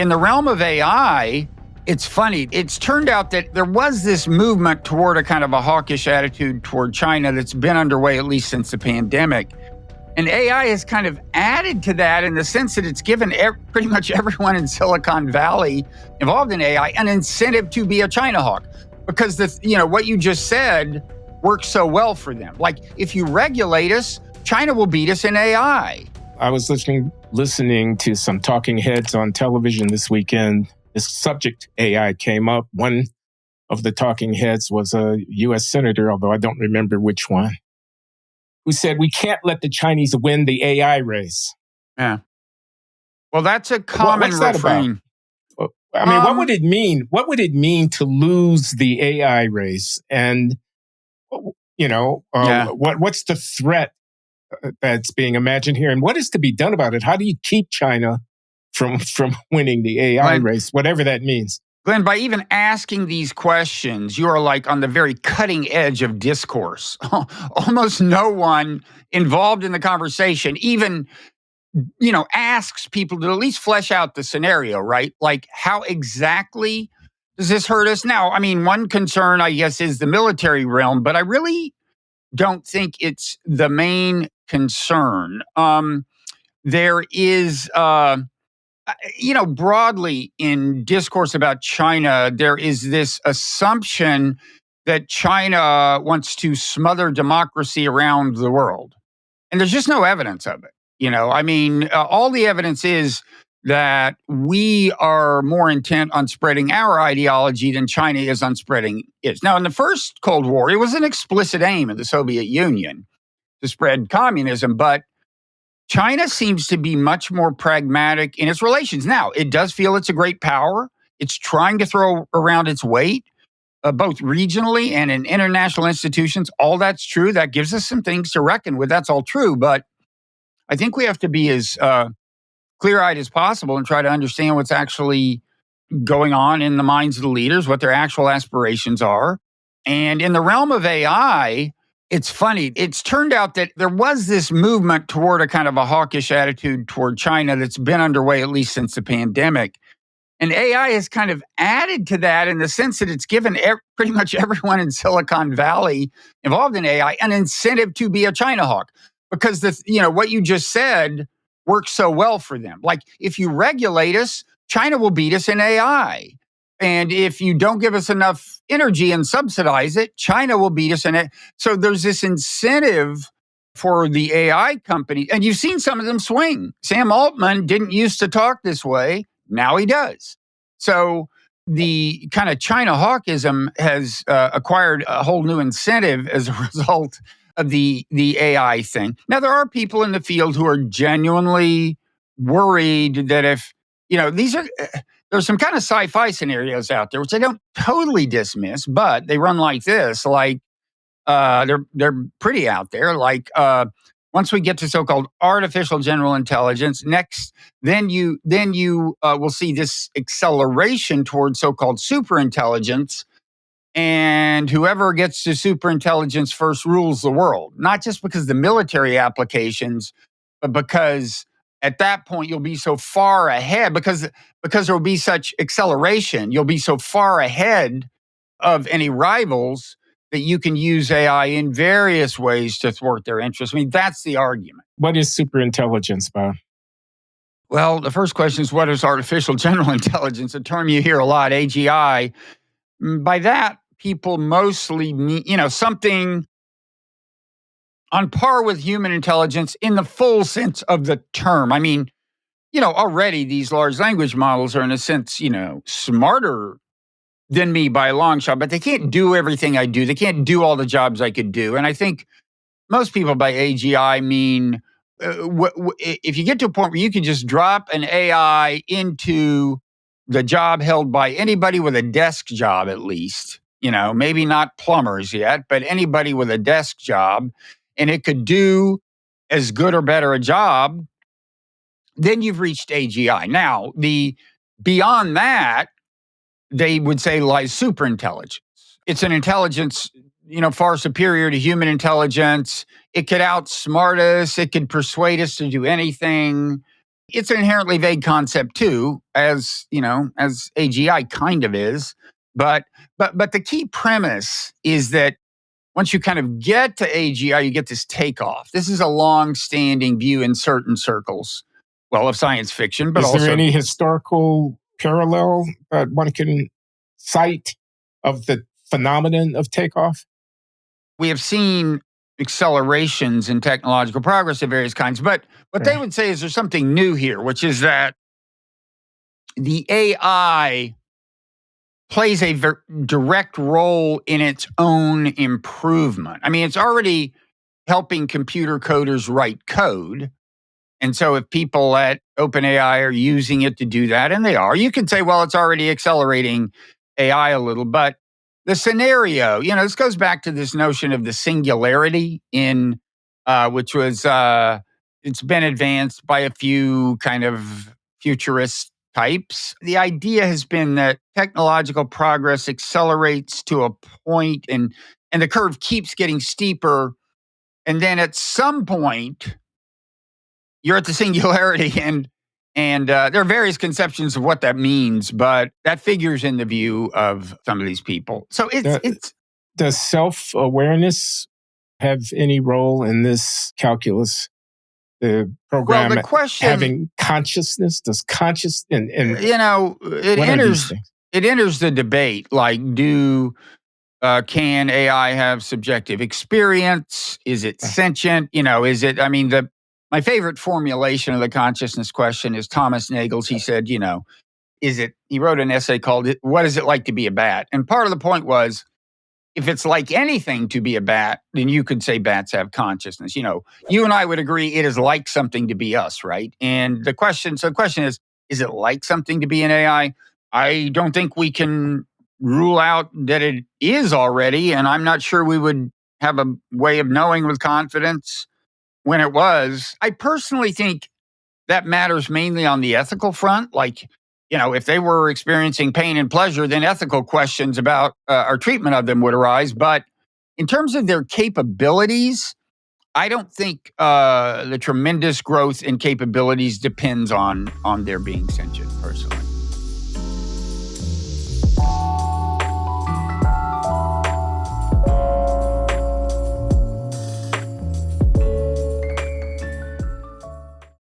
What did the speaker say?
In the realm of AI, it's funny. It's turned out that there was this movement toward a kind of a hawkish attitude toward China that's been underway at least since the pandemic. And AI has kind of added to that in the sense that it's given pretty much everyone in Silicon Valley involved in AI an incentive to be a China hawk, because what you just said works so well for them. Like, if you regulate us, China will beat us in AI. I was listening to some talking heads on television this weekend. This subject, AI, came up. One of the talking heads was a U.S. senator, although I don't remember which one, who said, we can't let the Chinese win the AI race. Yeah. Well, that's a common refrain. I mean, what would it mean? What would it mean to lose the AI race? And, what's the threat that's being imagined here? And what is to be done about it? How do you keep China from winning the AI race, whatever that means? Glenn, by even asking these questions, you are like on the very cutting edge of discourse. Almost no one involved in the conversation even, asks people to at least flesh out the scenario, right? Like, how exactly does this hurt us? Now, I mean, one concern, I guess, is the military realm, but I really don't think it's the main concern. There is... broadly in discourse about China, there is this assumption that China wants to smother democracy around the world. And there's just no evidence of it. All the evidence is that we are more intent on spreading our ideology than China is on spreading its. Now, in the first Cold War, it was an explicit aim of the Soviet Union to spread communism, but China seems to be much more pragmatic in its relations. Now, it does feel it's a great power. It's trying to throw around its weight, both regionally and in international institutions. All that's true. That gives us some things to reckon with. That's all true. But I think we have to be as clear-eyed as possible and try to understand what's actually going on in the minds of the leaders, what their actual aspirations are. And in the realm of AI, it's funny. It's turned out that there was this movement toward a kind of a hawkish attitude toward China that's been underway at least since the pandemic. And AI has kind of added to that in the sense that it's given pretty much everyone in Silicon Valley involved in AI an incentive to be a China hawk, because what you just said works so well for them. Like, if you regulate us, China will beat us in AI. And if you don't give us enough energy and subsidize it, China will beat us in it. So there's this incentive for the AI company. And you've seen some of them swing. Sam Altman didn't used to talk this way. Now he does. So the kind of China hawkism has acquired a whole new incentive as a result of the AI thing. Now, there are people in the field who are genuinely worried that if, there's some kind of sci-fi scenarios out there, which I don't totally dismiss, but they run like this. Like, they're pretty out there. Like, once we get to so-called artificial general intelligence, then you will see this acceleration towards so-called superintelligence, and whoever gets to superintelligence first rules the world. Not just because of the military applications, but because at that point you'll be so far ahead, because there will be such acceleration. You'll be so far ahead of any rivals that you can use AI in various ways to thwart their interests. I mean, that's the argument. What is superintelligence, Bob? Well, the first question is, what is artificial general intelligence? A term you hear a lot, AGI. By that, people mostly mean, something on par with human intelligence in the full sense of the term. I mean, already these large language models are in a sense, smarter than me by a long shot, but they can't do everything I do. They can't do all the jobs I could do. And I think most people by AGI mean if you get to a point where you can just drop an AI into the job held by anybody with a desk job, at least, maybe not plumbers yet, but anybody with a desk job, and it could do as good or better a job, then you've reached AGI. Now, beyond that, they would say lies superintelligence. It's an intelligence, far superior to human intelligence. It could outsmart us. It could persuade us to do anything. It's an inherently vague concept too, as AGI kind of is. But the key premise is that once you kind of get to AGI, you get this takeoff. This is a long-standing view in certain circles, well, of science fiction, but Is also there any historical parallel that one can cite of the phenomenon of takeoff? we have seen accelerations in technological progress of various kinds. But what they would say is there's something new here, which is that the AI plays a direct role in its own improvement. I mean, it's already helping computer coders write code. And so if people at OpenAI are using it to do that, and they are, you can say, well, it's already accelerating AI a little. But the scenario, this goes back to this notion of the singularity which was, it's been advanced by a few kind of futurist types. The idea has been that technological progress accelerates to a point and the curve keeps getting steeper. And then at some point, you're at the singularity, and there are various conceptions of what that means, but that figures in the view of some of these people. So does self-awareness have any role in this calculus? The program the question, having consciousness, does conscious and it enters the debate. Like, can AI have subjective experience? Is it sentient? Is it? I mean, my favorite formulation of the consciousness question is Thomas Nagel's. He said, he wrote an essay called "What Is It Like to Be a Bat?" And part of the point was, if it's like anything to be a bat, then you could say bats have consciousness. You and I would agree it is like something to be us, right? And the question is it like something to be an AI? I don't think we can rule out that it is already, and I'm not sure we would have a way of knowing with confidence when it was. I personally think that matters mainly on the ethical front. Like, if they were experiencing pain and pleasure, then ethical questions about our treatment of them would arise. But in terms of their capabilities, I don't think the tremendous growth in capabilities depends on their being sentient, personally.